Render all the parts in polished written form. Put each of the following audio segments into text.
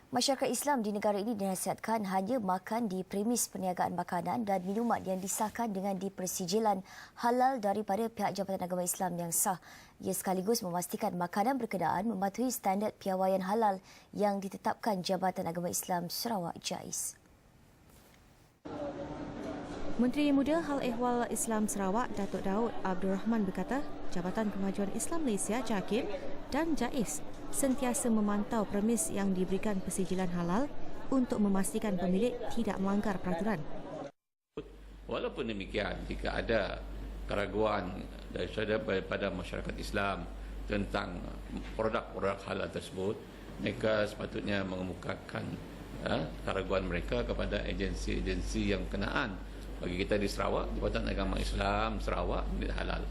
Masyarakat Islam di negara ini dinasihatkan hanya makan di premis perniagaan makanan dan minuman yang disahkan dengan dipersijilan halal daripada pihak Jabatan Agama Islam yang sah. Ia sekaligus memastikan makanan berkenaan mematuhi standard piawaian halal yang ditetapkan Jabatan Agama Islam Sarawak JAIS. Menteri Muda Hal Ehwal Islam Sarawak Datuk Daud Abdul Rahman berkata, Jabatan Kemajuan Islam Malaysia JAKIM dan JAIS sentiasa memantau premis yang diberikan persijilan halal untuk memastikan pemilik tidak melanggar peraturan. Walaupun demikian, jika ada keraguan daripada masyarakat Islam tentang produk-produk halal tersebut, mereka sepatutnya mengemukakan keraguan mereka kepada agensi-agensi yang berkenaan. Bagi kita di Sarawak, Jabatan Agama Islam Sarawak milik halal.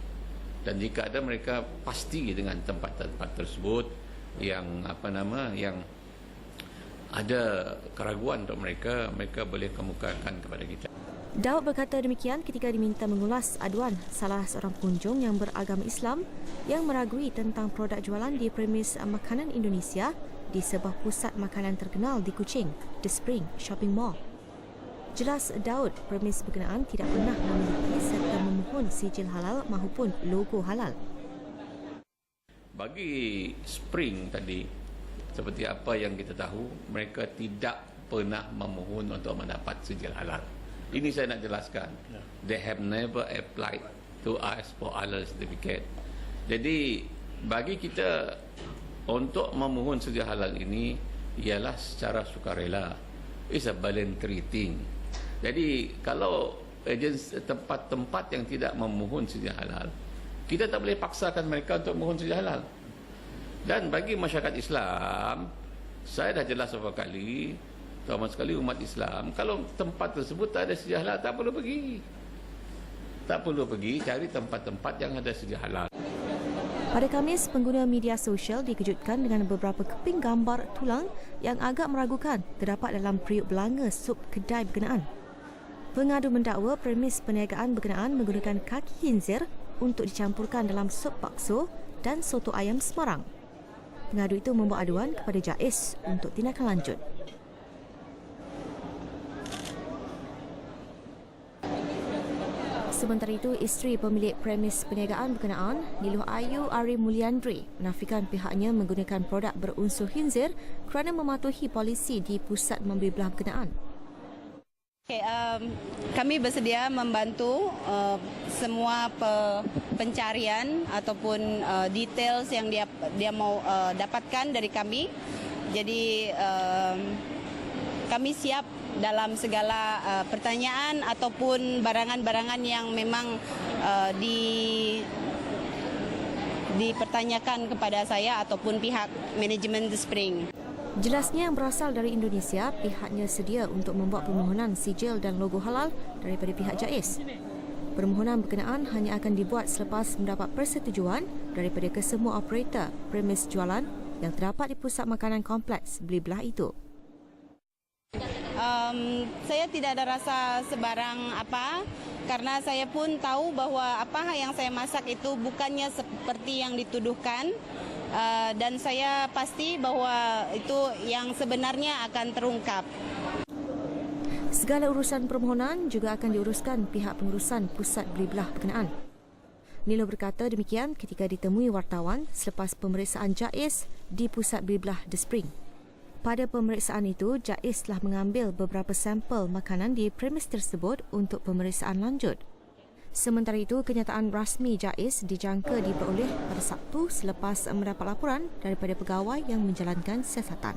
Dan jika ada mereka pasti dengan tempat-tempat tersebut yang yang ada keraguan untuk mereka, mereka boleh kemukakan kepada kita. Daud berkata demikian ketika diminta mengulas aduan salah seorang pengunjung yang beragama Islam yang meragui tentang produk jualan di premis makanan Indonesia di sebuah pusat makanan terkenal di Kuching, The Spring Shopping Mall. Jelas Daud, premis berkenaan tidak pernah memiliki serta memohon sijil halal maupun logo halal. Bagi Spring tadi, seperti apa yang kita tahu, mereka tidak pernah memohon untuk mendapat sijil halal. Ini saya nak jelaskan. They have never applied to us for halal certificate. Jadi, bagi kita untuk memohon sijil halal ini ialah secara sukarela. It's a voluntary thing. Jadi kalau agensi tempat-tempat yang tidak memohon sijil halal, kita tak boleh paksakan mereka untuk memohon sijil halal. Dan bagi masyarakat Islam, saya dah jelas beberapa kali, terutama sekali umat Islam, kalau tempat tersebut tak ada sijil halal, tak perlu pergi. Tak perlu pergi, cari tempat-tempat yang ada sijil halal. Pada Khamis, pengguna media sosial dikejutkan dengan beberapa keping gambar tulang yang agak meragukan terdapat dalam periuk belanga sup kedai berkenaan. Pengadu mendakwa premis perniagaan berkenaan menggunakan kaki khinzir untuk dicampurkan dalam sup bakso dan soto ayam Semarang. Pengadu itu membuat aduan kepada JAIS untuk tindakan lanjut. Sementara itu, isteri pemilik premis perniagaan berkenaan, Niluh Ayu Ari Mulyandri, menafikan pihaknya menggunakan produk berunsur khinzir kerana mematuhi polisi di pusat membeli belah berkenaan. Kami bersedia membantu semua pencarian ataupun details yang dia mau dapatkan dari kami. Jadi kami siap dalam segala pertanyaan ataupun barangan-barangan yang memang dipertanyakan kepada saya ataupun pihak manajemen The Spring. Jelasnya yang berasal dari Indonesia, pihaknya sedia untuk membuat permohonan sijil dan logo halal daripada pihak JAIS. Permohonan berkenaan hanya akan dibuat selepas mendapat persetujuan daripada kesemua operator premis jualan yang terdapat di pusat makanan kompleks beli belah itu. Saya tidak ada rasa sebarang apa, karena saya pun tahu bahawa apa yang saya masak itu bukannya seperti yang dituduhkan. Dan saya pasti bahawa itu yang sebenarnya akan terungkap. Segala urusan permohonan juga akan diuruskan pihak pengurusan pusat beli belah berkenaan. Niluh berkata demikian ketika ditemui wartawan selepas pemeriksaan JAIS di pusat beli belah The Spring. Pada pemeriksaan itu, JAIS telah mengambil beberapa sampel makanan di premis tersebut untuk pemeriksaan lanjut. Sementara itu, kenyataan rasmi JAIS dijangka diperoleh pada Sabtu selepas mendapat laporan daripada pegawai yang menjalankan siasatan.